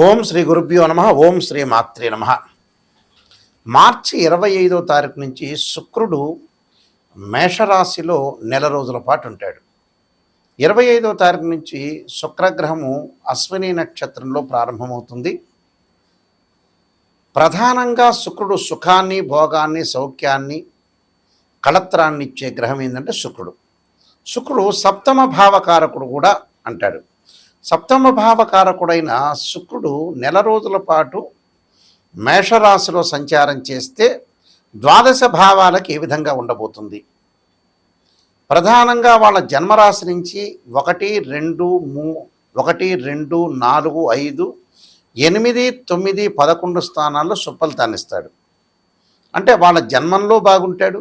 ఓం శ్రీ గురుభ్యో నమ. ఓం శ్రీ మాత్రే నమ. మార్చి 25వ తారీఖు నుంచి శుక్రుడు మేషరాశిలో నెల రోజుల పాటు ఉంటాడు. 25వ తారీఖు నుంచి శుక్రగ్రహము అశ్విని నక్షత్రంలో ప్రారంభమవుతుంది. ప్రధానంగా శుక్రుడు సుఖాన్ని, భోగాన్ని, సౌఖ్యాన్ని, కళత్రాన్ని ఇచ్చే గ్రహం ఏంటంటే శుక్రుడు సప్తమ భావకారకుడు కూడా అంటాడు. సప్తమ భావకారకుడైన శుక్రుడు నెల రోజుల పాటు మేషరాశిలో సంచారం చేస్తే ద్వాదశ భావాలకు ఏ విధంగా ఉండబోతుంది? ప్రధానంగా వాళ్ళ జన్మరాశి నుంచి 1, 2, 4, 5, 8, 9, 11 స్థానాల్లో సుఫలితాన్ని ఇస్తాడు. అంటే వాళ్ళ జన్మంలో బాగుంటాడు,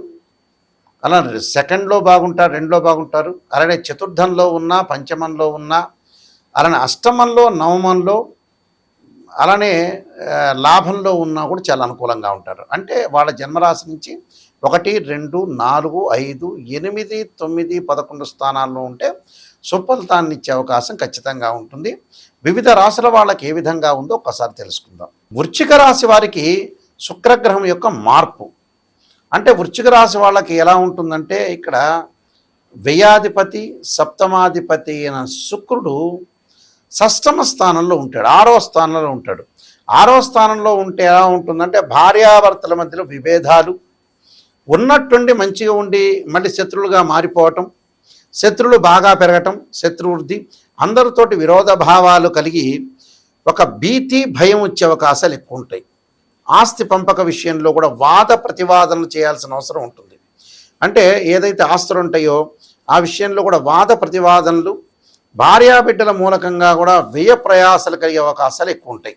అలా సెకండ్లో బాగుంటారు, 2లో బాగుంటారు, అలానే చతుర్థంలో ఉన్నా, పంచమంలో ఉన్నా, అలానే అష్టమంలో, నవమంలో, అలానే లాభంలో ఉన్నా కూడా చాలా అనుకూలంగా ఉంటారు. అంటే వాళ్ళ జన్మరాశి నుంచి 1, 2, 4, 5, 8, 9, 11 స్థానాల్లో ఉంటే సుఫలితాన్ని ఇచ్చే అవకాశం ఖచ్చితంగా ఉంటుంది. వివిధ రాశుల వాళ్ళకి ఏ విధంగా ఉందో ఒక్కసారి తెలుసుకుందాం. వృశ్చిక రాశి వారికి శుక్రగ్రహం యొక్క మార్పు అంటే వృశ్చిక రాశి వాళ్ళకి ఎలా ఉంటుందంటే, ఇక్కడ వ్యయాధిపతి, సప్తమాధిపతి అయిన శుక్రుడు షష్టమ స్థానంలో ఉంటాడు, 6వ స్థానంలో ఉంటాడు. 6వ స్థానంలో ఉంటే ఎలా ఉంటుందంటే, భార్యాభర్తల మధ్యలో విభేదాలు, ఉన్నట్టుండి మంచిగా ఉండి మళ్ళీ శత్రువులుగా మారిపోవటం, శత్రువులు బాగా పెరగటం, శత్రువృద్ధి, అందరితోటి విరోధ భావాలు కలిగి ఒక భీతి, భయం వచ్చే అవకాశాలు ఎక్కువ ఉంటాయి. ఆస్తి పంపక విషయంలో కూడా వాద ప్రతివాదనలు చేయాల్సిన అవసరం ఉంటుంది. అంటే ఏదైతే ఆస్తులు ఉంటాయో ఆ విషయంలో కూడా వాద ప్రతివాదనలు, భార్యాబిడ్డల మూలకంగా కూడా వ్యయ ప్రయాసాలు కలిగే అవకాశాలు ఎక్కువ ఉంటాయి.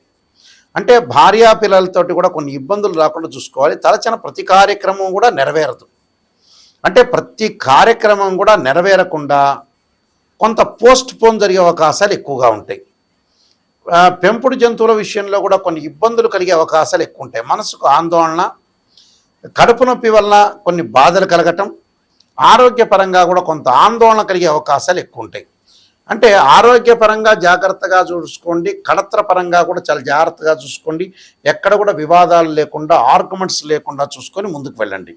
అంటే భార్యా పిల్లలతోటి కూడా కొన్ని ఇబ్బందులు రాకుండా చూసుకోవాలి. తలచిన ప్రతి కార్యక్రమం కూడా నెరవేరదు. అంటే ప్రతి కార్యక్రమం కూడా నెరవేరకుండా కొంత పోస్ట్ పోన్ జరిగే అవకాశాలు ఎక్కువగా ఉంటాయి. పెంపుడు జంతువుల విషయంలో కూడా కొన్ని ఇబ్బందులు కలిగే అవకాశాలు ఎక్కువ ఉంటాయి. మనసుకు ఆందోళన, కడుపు నొప్పి వల్ల కొన్ని బాధలు కలగటం, ఆరోగ్యపరంగా కూడా కొంత ఆందోళన కలిగే అవకాశాలు ఎక్కువ ఉంటాయి. అంటే ఆరోగ్యపరంగా జాగ్రత్తగా చూసుకోండి, కళత్ర పరంగా కూడా చాలా జాగ్రత్తగా చూసుకోండి. ఎక్కడ కూడా వివాదాలు లేకుండా, ఆర్గ్యుమెంట్స్ లేకుండా చూసుకొని ముందుకు వెళ్ళండి.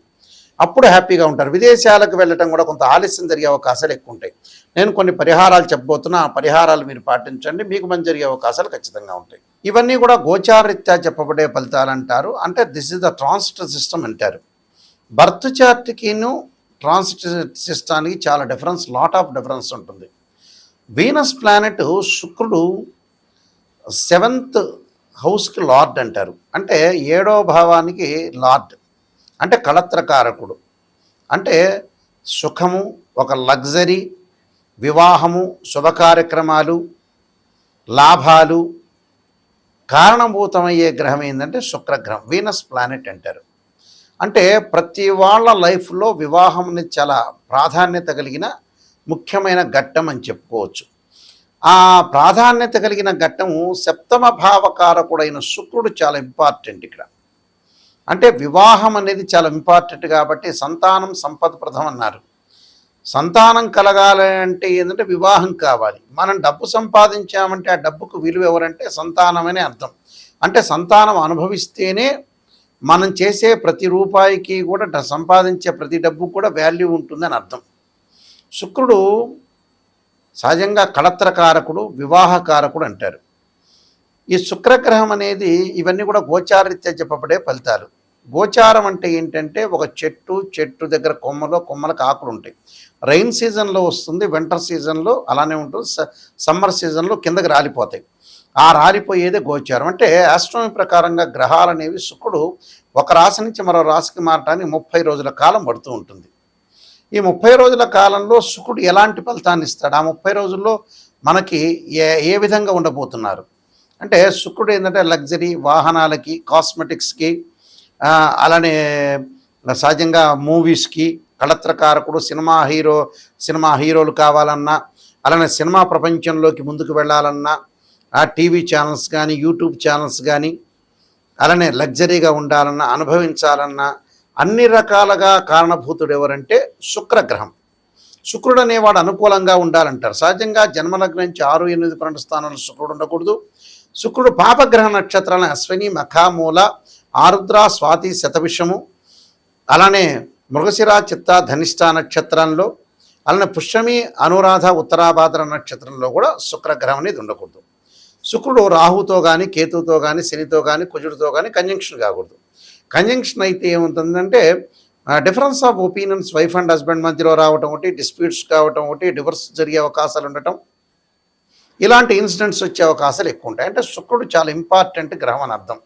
అప్పుడు హ్యాపీగా ఉంటారు. విదేశాలకు వెళ్ళటం కూడా కొంత ఆలస్యం జరిగే అవకాశాలు ఎక్కువ ఉంటాయి. నేను కొన్ని పరిహారాలు చెప్పబోతున్నా, ఆ పరిహారాలు మీరు పాటించండి, మీకు మంచి జరిగే అవకాశాలు ఖచ్చితంగా ఉంటాయి. ఇవన్నీ కూడా గోచారరీత్యా చెప్పబడే ఫలితాలు అంటారు. అంటే this is the transit system అంటారు. బర్త్ చార్ట్కిను ట్రాన్సిట్ సిస్టానికి చాలా డిఫరెన్స్, లాట్ ఆఫ్ డిఫరెన్స్ ఉంటుంది. వీనస్ ప్లానెట్ శుక్రుడు 7th హౌస్కి లార్డ్ అంటారు. అంటే 7వ భావానికి లార్డ్, అంటే కళత్రకారకుడు. అంటే సుఖము, ఒక లగ్జరీ, వివాహము, శుభ కార్యక్రమాలు, లాభాలు కారణభూతమయ్యే గ్రహం ఏంటంటే శుక్రగ్రహం, వీనస్ ప్లానెట్ అంటారు. అంటే ప్రతి వాళ్ళ లైఫ్లో వివాహం అనేది చాలా ప్రాధాన్యత కలిగిన ముఖ్యమైన ఘట్టం అని చెప్పుకోవచ్చు. ఆ ప్రాధాన్యత కలిగిన ఘట్టము సప్తమ భావకారకుడైన శుక్రుడు చాలా ఇంపార్టెంట్ ఇక్కడ. అంటే వివాహం అనేది చాలా ఇంపార్టెంట్ కాబట్టి సంతానం సంపదప్రదం అన్నారు. సంతానం కలగాలి అంటే ఏంటంటే వివాహం కావాలి. మనం డబ్బు సంపాదించామంటే ఆ డబ్బుకు విలువ ఎవరంటే సంతానమనే అర్థం. అంటే సంతానం అనుభవిస్తేనే మనం చేసే ప్రతి రూపాయికి కూడా, సంపాదించే ప్రతి డబ్బు కూడా వాల్యూ ఉంటుందని అర్థం. శుక్రుడు సహజంగా కళత్రకారకుడు, వివాహకారకుడు అంటారు. ఈ శుక్రగ్రహం అనేది ఇవన్నీ కూడా గోచారరీత్యా చెప్పబడే ఫలితాలు. గోచారం అంటే ఏంటంటే, ఒక చెట్టు దగ్గర కొమ్మలకు ఆకులు ఉంటాయి. రైన్ సీజన్లో వస్తుంది, వింటర్ సీజన్లో అలానే ఉంటుంది, సమ్మర్ సీజన్లో కిందకి రాలిపోతాయి. ఆ రాలిపోయేదే గోచారం. అంటే ఆస్ట్రానమీ ప్రకారంగా గ్రహాలు అనేవి శుక్రుడు ఒక రాశి నుంచి మరో రాశికి మారటానికి 30 రోజుల కాలం పడుతూ ఉంటుంది. ఈ 30 రోజుల కాలంలో శుక్రుడు ఎలాంటి ఫలితాన్ని ఇస్తాడు, ఆ 30 రోజుల్లో మనకి ఏ విధంగా ఉండబోతున్నారు అంటే, శుక్రుడు ఏంటంటే లగ్జరీ, వాహనాలకి, కాస్మెటిక్స్కి, అలానే సహజంగా మూవీస్కి కళత్రకారకుడు. సినిమా హీరోలు కావాలన్నా, అలానే సినిమా ప్రపంచంలోకి ముందుకు వెళ్ళాలన్నా, టీవీ ఛానల్స్ కానీ, యూట్యూబ్ ఛానల్స్ కానీ, అలానే లగ్జరీగా ఉండాలన్నా, అనుభవించాలన్నా అన్ని రకాలుగా కారణభూతుడు ఎవరంటే శుక్రగ్రహం. శుక్రుడు అనేవాడు అనుకూలంగా ఉండాలంటారు. సహజంగా జన్మలగ్నం నుంచి 6, 8, 12 స్థానాల్లో శుక్రుడు ఉండకూడదు. శుక్రుడు పాపగ్రహ నక్షత్రాలను అశ్విని, మఖ, మూల, ఆరుద్ర, స్వాతి, శతభిషము, అలానే మృగశిర, చిత్త, ధనిష్ట నక్షత్రంలో, అలానే పుష్యమి, అనురాధ, ఉత్తరాభాద్ర నక్షత్రంలో కూడా శుక్రగ్రహం అనేది ఉండకూడదు. శుక్రుడు రాహుతో కానీ, కేతుతో కానీ, శనితో కానీ, కుజుడితో కానీ కంజంక్షన్ కాకూడదు. కంజంక్షన్ అయితే ఏముంటుందంటే difference of opinions wife and husband మధ్యలో రావటం ఒకటి, డిస్ప్యూట్స్ కావటం ఒకటి, డివర్స్ జరిగే అవకాశాలు ఉండటం, ఇలాంటి ఇన్సిడెంట్స్ వచ్చే అవకాశాలు ఎక్కువ ఉంటాయి. అంటే శుక్రుడు చాలా ఇంపార్టెంట్ గ్రహం అని అర్థం.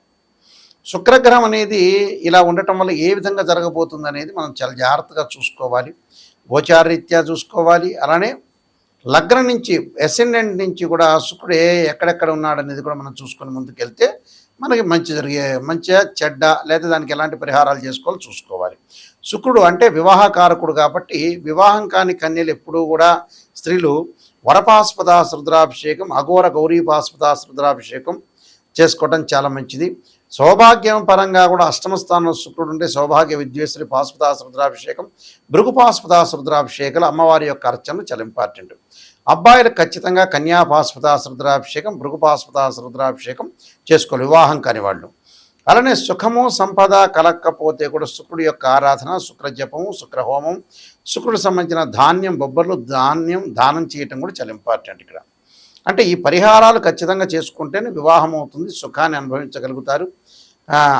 శుక్రగ్రహం అనేది ఇలా ఉండటం వల్ల ఏ విధంగా జరగబోతుంది అనేది మనం చాలా జాగ్రత్తగా చూసుకోవాలి, గోచారరీత్యా చూసుకోవాలి. అలానే లగ్నం నుంచి, అసెండెంట్ నుంచి కూడా శుక్రుడు ఎక్కడెక్కడ ఉన్నాడు అనేది కూడా మనం చూసుకొని ముందుకెళ్తే మనకి మంచిగా చెడ్డ లేదా దానికి ఎలాంటి పరిహారాలు చేసుకోవాలో చూసుకోవాలి. శుక్రుడు అంటే వివాహకారకుడు కాబట్టి వివాహం కాని కన్యలు ఎప్పుడూ కూడా స్త్రీలు వరపాస్పదాస రుద్రాభిషేకం, అఘోర గౌరీపాస్పదాస రుద్రాభిషేకం చేసుకోవడం చాలా మంచిది. సౌభాగ్యం పరంగా కూడా అష్టమ స్థానంలో శుక్రుడు ఉంటే సౌభాగ్య విద్వేశ్వరి పాస్పదాస రుద్రాభిషేకం, భృగు పాస్పదాస రుద్రాభిషేకాలు అమ్మవారి యొక్క అర్చనలు చాలా ఇంపార్టెంట్. అబ్బాయిలకు ఖచ్చితంగా కన్యా పాస్పదాస రుద్రాభిషేకం, భృగు పాస్పదాస రుద్రాభిషేకం చేసుకోవాలి వివాహం కాని వాళ్ళు. అలానే సుఖము సంపద కలక్కపోతే కూడా శుక్రుడి యొక్క ఆరాధన, శుక్ర జపము, శుక్ర హోమం, శుక్రుడికి సంబంధించిన ధాన్యం, బొబ్బర్లు, దానం చేయటం కూడా చాలా ఇంపార్టెంట్ ఇక్కడ. అంటే ఈ పరిహారాలు ఖచ్చితంగా చేసుకుంటేనే వివాహం అవుతుంది, సుఖాన్ని అనుభవించగలుగుతారు.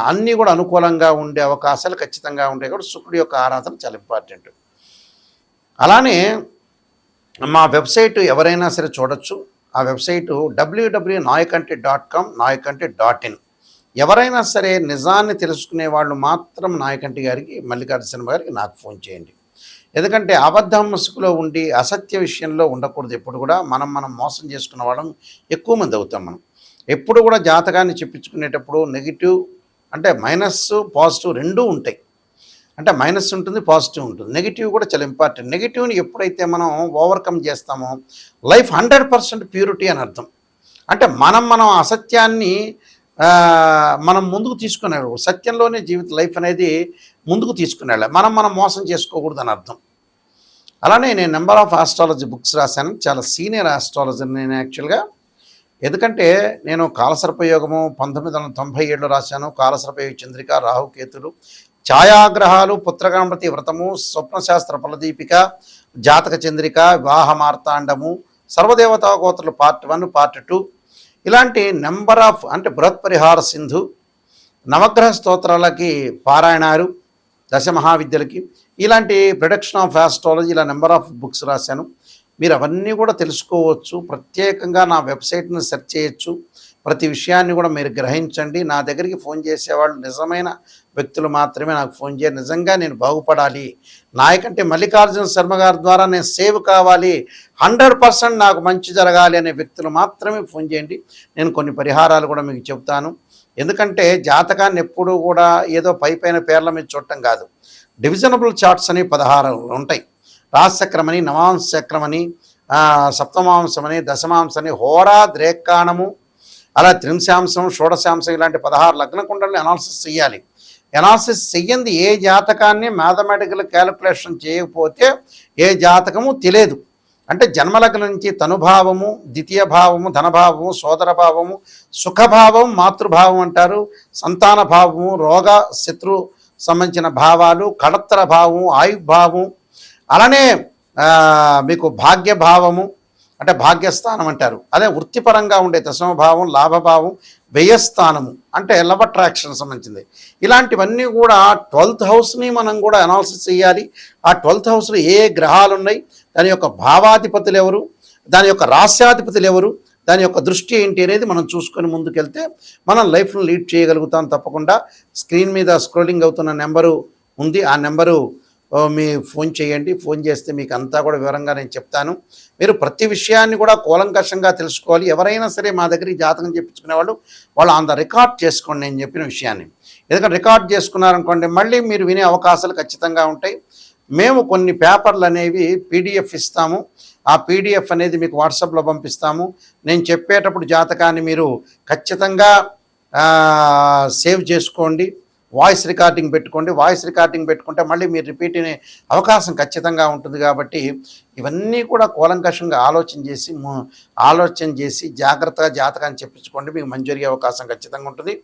అన్నీ కూడా అనుకూలంగా ఉండే అవకాశాలు ఖచ్చితంగా ఉంటాయి కాబట్టి శుక్రుడి యొక్క ఆరాధన చాలా ఇంపార్టెంట్. అలానే మా వెబ్సైట్ ఎవరైనా సరే చూడొచ్చు. ఆ వెబ్సైటు www.nayakanti.com, nayakanti.in. ఎవరైనా సరే నిజాన్ని తెలుసుకునే వాళ్ళు మాత్రం నాయకంటి గారికి, మల్లికార్జున గారికి నాకు ఫోన్ చేయండి. ఎందుకంటే అబద్ధం ముసుగులో ఉండి అసత్య విషయంలో ఉండకూడదు. ఎప్పుడు కూడా మనం మోసం చేసుకున్న వాళ్ళం ఎక్కువ మంది అవుతాం. మనం ఎప్పుడు కూడా జాతకాన్ని చెప్పించుకునేటప్పుడు నెగిటివ్ అంటే మైనస్ పాజిటివ్ రెండూ ఉంటాయి. అంటే మైనస్ ఉంటుంది, పాజిటివ్ ఉంటుంది, నెగిటివ్ కూడా చాలా ఇంపార్టెంట్. నెగిటివ్ని ఎప్పుడైతే మనం ఓవర్కమ్ చేస్తామో లైఫ్ 100% ప్యూరిటీ అని అర్థం. అంటే మనం అసత్యాన్ని మనం ముందుకు తీసుకునేవాడు, సత్యంలోనే లైఫ్ అనేది ముందుకు తీసుకునేళ్ళ మనం మోసం చేసుకోకూడదు అని అర్థం. అలానే నేను నెంబర్ ఆఫ్ ఆస్ట్రాలజీ బుక్స్ రాశాను, చాలా సీనియర్ ఆస్ట్రాలజర్ నేను యాక్చువల్గా. ఎందుకంటే నేను కాలసర్పయోగము 1997లో రాశాను, కాలసర్పయోగ చంద్రిక, రాహుకేతులు, ఛాయాగ్రహాలు, పుత్రగణపతి వ్రతము, స్వప్నశాస్త్ర ఫలదీపిక, జాతక చంద్రిక, వివాహ మార్తాండము, సర్వదేవతా గోత్రులు పార్ట్ 1, పార్ట్ 2, ఇలాంటి నెంబర్ ఆఫ్ అంటే బృహత్పరిహార సింధు, నవగ్రహ స్తోత్రాలకి పారాయణాలు, దశమహావిద్యలకి, ఇలాంటి ప్రొడక్షన్ ఆఫ్ ఆస్ట్రాలజీ, ఇలా నెంబర్ ఆఫ్ బుక్స్ రాశాను. మీరు అవన్నీ కూడా తెలుసుకోవచ్చు. ప్రత్యేకంగా నా వెబ్సైట్ని సెర్చ్ చేయొచ్చు. ప్రతి విషయాన్ని కూడా మీరు గ్రహించండి. నా దగ్గరికి ఫోన్ చేసేవాళ్ళు నిజమైన వ్యక్తులు మాత్రమే నాకు ఫోన్ చేయాలి. నిజంగా నేను బాగుపడాలి, నాయకంటే మల్లికార్జున శర్మ గారి ద్వారా నేను సేవ్ కావాలి, 100% నాకు మంచి జరగాలి అనే వ్యక్తులు మాత్రమే ఫోన్ చేయండి. నేను కొన్ని పరిహారాలు కూడా మీకు చెప్తాను. ఎందుకంటే జాతకాన్ని ఎప్పుడూ కూడా ఏదో పైపైన పేర్ల మీద చూడటం కాదు. డివిజనబుల్ చార్ట్స్ అని 16 ఉంటాయి. రాశిచక్రమని, నవాంశచక్రమని, సప్తమాంశమని, దశమాంశని, హోరా, ద్రేక్కాణము, అలా త్రింశాంశం, షోడశాంశం, ఇలాంటి 16 లగ్న కుండల్ని అనాలిసిస్ చేయాలి. అనాలిసిస్ చెయ్యంది ఏ జాతకాన్ని మ్యాథమెటికల్ క్యాలిక్యులేషన్ చేయకపోతే ఏ జాతకము తెలియదు. అంటే జన్మలగ్నం నుంచి తనుభావము, ద్వితీయ భావము, ధనభావము, సోదర భావము, సుఖభావం, మాతృభావం అంటారు, సంతాన భావము, రోగ శత్రు సంబంధించిన భావాలు, కళత్ర భావము, ఆయుర్భావం, అలానే మీకు భాగ్యభావము అంటే భాగ్యస్థానం అంటారు. అదే వృత్తిపరంగా ఉండే దశమభావం, లాభభావం, వ్యయస్థానము అంటే లవ్ అట్రాక్షన్ సంబంధించింది. ఇలాంటివన్నీ కూడా 12th హౌస్ని మనం కూడా అనాలిసిస్ చేయాలి. ఆ 12th హౌస్లో ఏ గ్రహాలు ఉన్నాయి, దాని యొక్క భావాధిపతులు ఎవరు, దాని యొక్క రాస్యాధిపతులు ఎవరు, దాని యొక్క దృష్టి ఏంటి అనేది మనం చూసుకొని ముందుకెళ్తే మనం లైఫ్ను లీడ్ చేయగలుగుతాం. తప్పకుండా స్క్రీన్ మీద స్క్రోలింగ్ అవుతున్న నెంబరు ఉంది, ఆ నెంబరు మీ ఫోన్ చేయండి. ఫోన్ చేస్తే మీకు అంతా కూడా వివరంగా నేను చెప్తాను. మీరు ప్రతి విషయాన్ని కూడా కూలంకషంగా తెలుసుకోవాలి. ఎవరైనా సరే మా దగ్గర ఈ జాతకం చెప్పించుకునే వాళ్ళు ఆన్ ద రికార్డ్ చేసుకోండి నేను చెప్పిన విషయాన్ని. ఎందుకంటే రికార్డ్ చేసుకున్నారనుకోండి మళ్ళీ మీరు వినే అవకాశాలు ఖచ్చితంగా ఉంటాయి. మేము కొన్ని పేపర్లు అనేవి PDF ఇస్తాము. ఆ PDF అనేది మీకు వాట్సాప్లో పంపిస్తాము. నేను చెప్పేటప్పుడు జాతకాన్ని మీరు ఖచ్చితంగా సేవ్ చేసుకోండి. వాయిస్ రికార్డింగ్ పెట్టుకోండి. వాయిస్ రికార్డింగ్ పెట్టుకుంటే మళ్ళీ మీరు రిపీట్ అనే అవకాశం ఖచ్చితంగా ఉంటుంది. కాబట్టి ఇవన్నీ కూడా కూలంకషంగా ఆలోచన చేసి జాగ్రత్తగా జాతకాన్ని చెప్పించుకోండి. మీకు మంచి జరిగే అవకాశం ఖచ్చితంగా ఉంటుంది.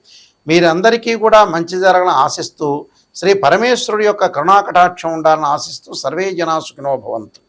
మీరందరికీ కూడా మంచి జరగాలని ఆశిస్తూ, శ్రీ పరమేశ్వరుడి యొక్క కరుణాకటాక్షం ఉండాలని ఆశిస్తూ, సర్వే జనా సుఖినో భవంతు.